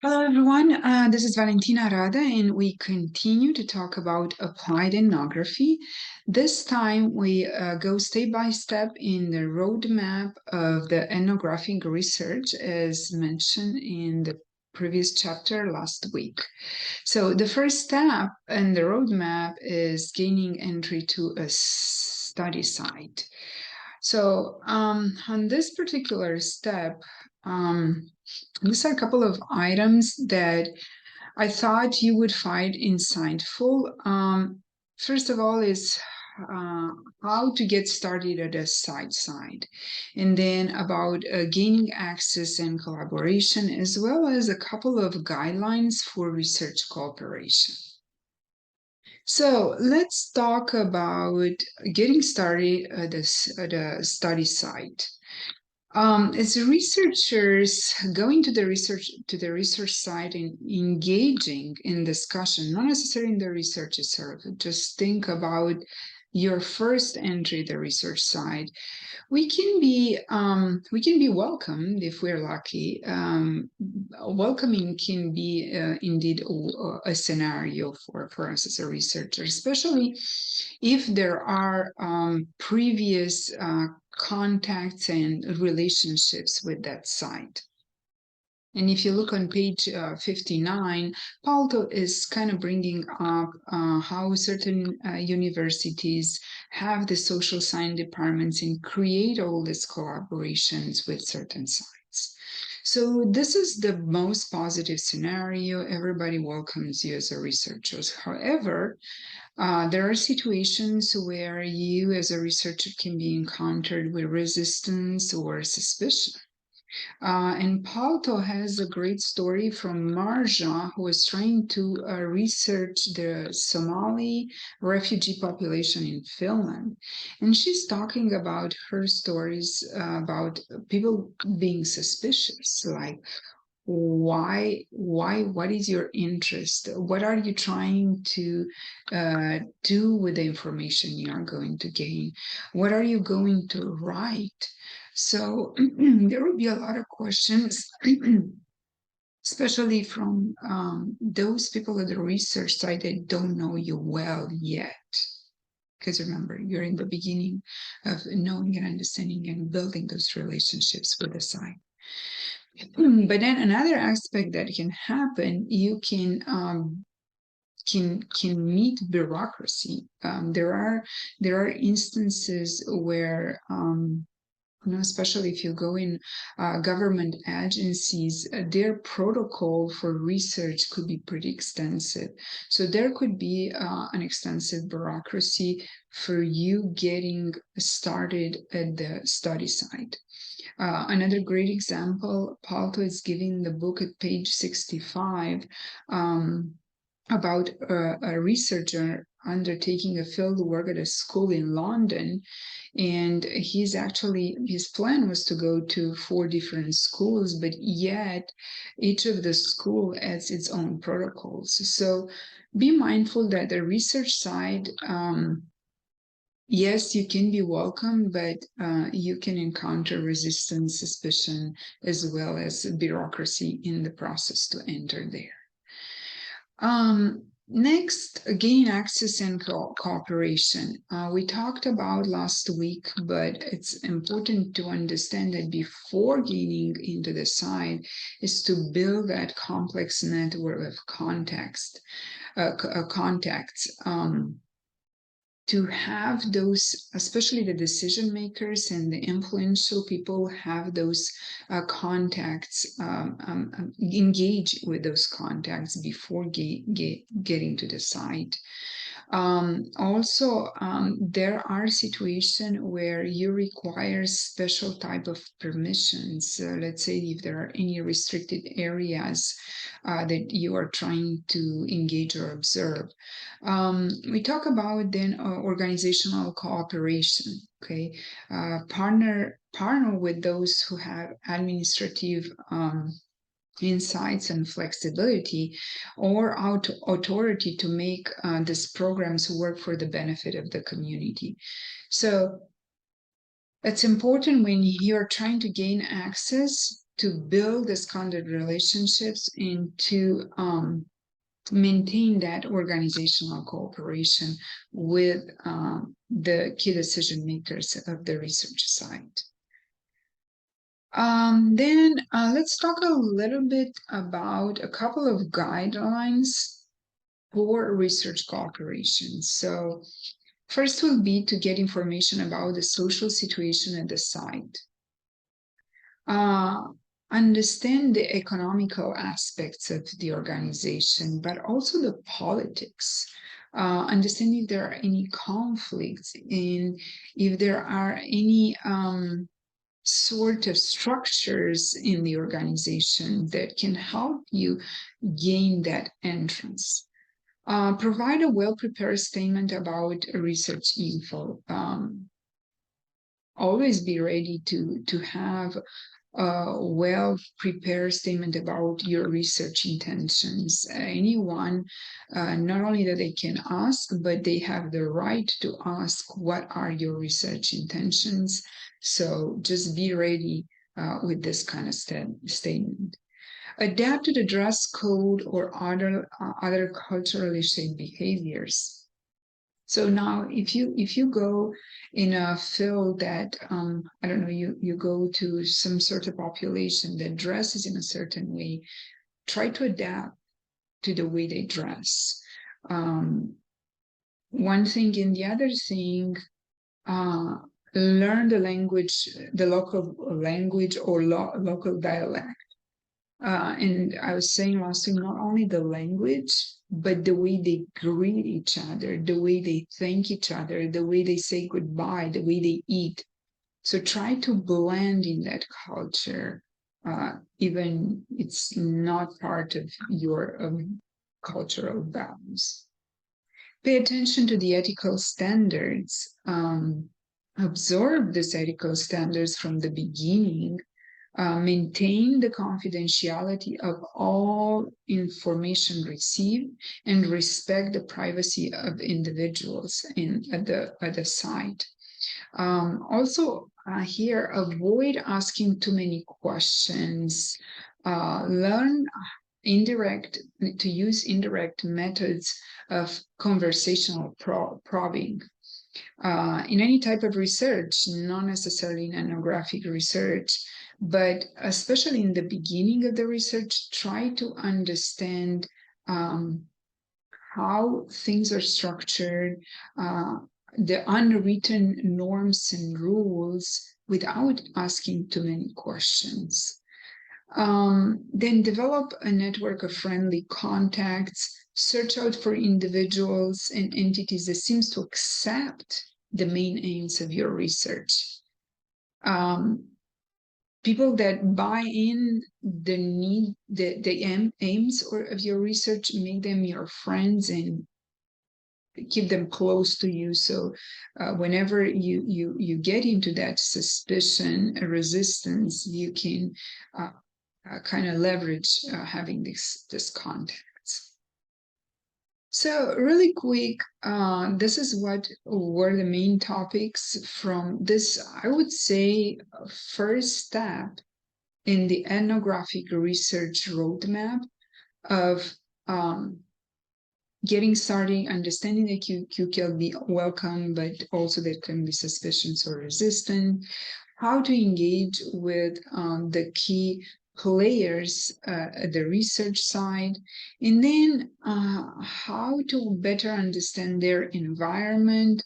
Hello, everyone. This is Valentina Rada, and we continue to talk about applied ethnography. This time, we go step by step in the roadmap of the ethnographic research, as mentioned in the previous chapter last week. So, the first step in the roadmap is gaining entry to a study site. So, on this particular step, these are a couple of items that I thought you would find insightful. First of all, is how to get started at a site, and then about gaining access and collaboration, as well as a couple of guidelines for research cooperation. So let's talk about getting started at a study site. As researchers going to the research site and engaging in discussion, not necessarily in the research itself, just think about your first entry the research site. We can be welcomed if we're lucky. Welcoming can be indeed a scenario for us as a researcher, especially if there are previous contacts and relationships with that site. And if you look on page 59, Palto is kind of bringing up how certain universities have the social science departments and create all these collaborations with certain sites. So this is the most positive scenario. Everybody welcomes you as a researcher. However, there are situations where you as a researcher can be encountered with resistance or suspicion. And Palto has a great story from Marja, who was trying to research the Somali refugee population in Finland. And she's talking about her stories about people being suspicious, like, what is your interest? What are you trying to do with the information you are going to gain? What are you going to write? So there will be a lot of questions, especially from those people at the research side that don't know you well yet. Because remember, you're in the beginning of knowing and understanding and building those relationships with the site. But then another aspect that can happen, you can meet bureaucracy. There are instances where especially if you go in government agencies, their protocol for research could be pretty extensive. So there could be an extensive bureaucracy for you getting started at the study site. Another great example, Palto is giving the book at page 65 about a researcher undertaking a field work at a school in London. And his plan was to go to 4 different schools, but yet each of the school has its own protocols. So be mindful that the research side, yes, you can be welcome, but you can encounter resistance, suspicion, as well as bureaucracy in the process to enter there. Next, gain access and cooperation. We talked about last week, but it's important to understand that before gaining into the site is to build that complex network of contacts. To have those, especially the decision makers and the influential people, have those contacts, engage with those contacts before getting to the site. Also, there are situations where you require special type of permissions. Let's say if there are any restricted areas that you are trying to engage or observe. We talk about then organizational cooperation. Okay, partner with those who have administrative insights and flexibility or authority to make these programs work for the benefit of the community. So it's important when you're trying to gain access build the standard relationships and to maintain that organizational cooperation with the key decision makers of the research site. Then let's talk a little bit about a couple of guidelines for research cooperation. So first will be to get information about the social situation at the site. Understand the economical aspects of the organization, but also the politics. Understand if there are any conflicts and if there are any sort of structures in the organization that can help you gain that entrance. Provide a well-prepared statement about research info. Always be ready to have a well-prepared statement about your research intentions. Anyone, not only that they can ask, but they have the right to ask, what are your research intentions? So just be ready with this kind of statement. Adapt to the dress code or other culturally shaped behaviors. So now, if you go in a field that I don't know, you go to some sort of population that dresses in a certain way, try to adapt to the way they dress. One thing, and the other thing, learn the language, the local language or local dialect. And I was saying last week, not only the language, but the way they greet each other, the way they thank each other, the way they say goodbye, the way they eat. So try to blend in that culture, even it's not part of your cultural values. Pay attention to the ethical standards. Absorb these ethical standards from the beginning. Maintain the confidentiality of all information received and respect the privacy of individuals at the site. Also, here, avoid asking too many questions. Learn to use indirect methods of conversational probing. In any type of research, not necessarily in ethnographic research, but especially in the beginning of the research, try to understand how things are structured, the unwritten norms and rules without asking too many questions. Then develop a network of friendly contacts, search out for individuals and entities that seems to accept the main aims of your research. People that buy in the aims of your research, make them your friends and keep them close to you. So whenever you get into that suspicion, a resistance, you can kind of leverage having this contacts. So really quick, this is what were the main topics from this, I would say, first step in the ethnographic research roadmap of getting started, understanding that you can be welcome, but also there can be suspicions or resistance, how to engage with the key players at the research side, and then how to better understand their environment,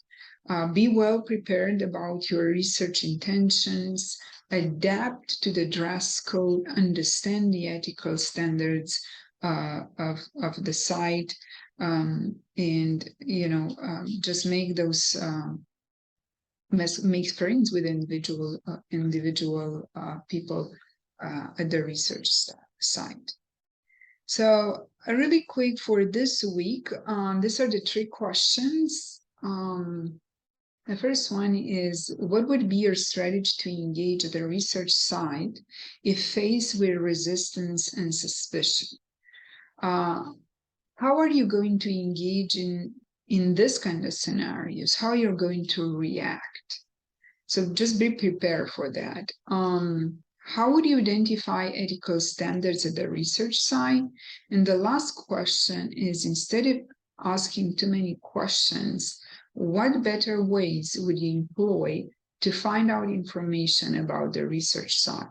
be well prepared about your research intentions, adapt to the dress code, understand the ethical standards of the site, and just make those make friends with individual people at the research site. So really quick for this week, these are the 3 questions. The first one is, what would be your strategy to engage at the research site if faced with resistance and suspicion? How are you going to engage in this kind of scenarios? How you're going to react? So just be prepared for that. How would you identify ethical standards at the research site? And the last question is, instead of asking too many questions, what better ways would you employ to find out information about the research site?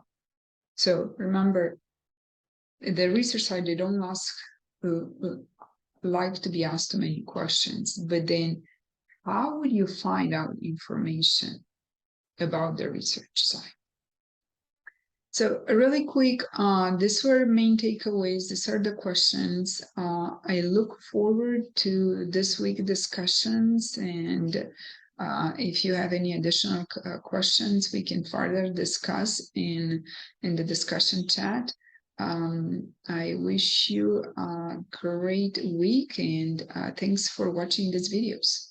So remember, the research site, they don't like to be asked too many questions, but then how would you find out information about the research site? So really quick, these were main takeaways. These are the questions. I look forward to this week discussions, and if you have any additional questions, we can further discuss in the discussion chat. I wish you a great week, and thanks for watching these videos.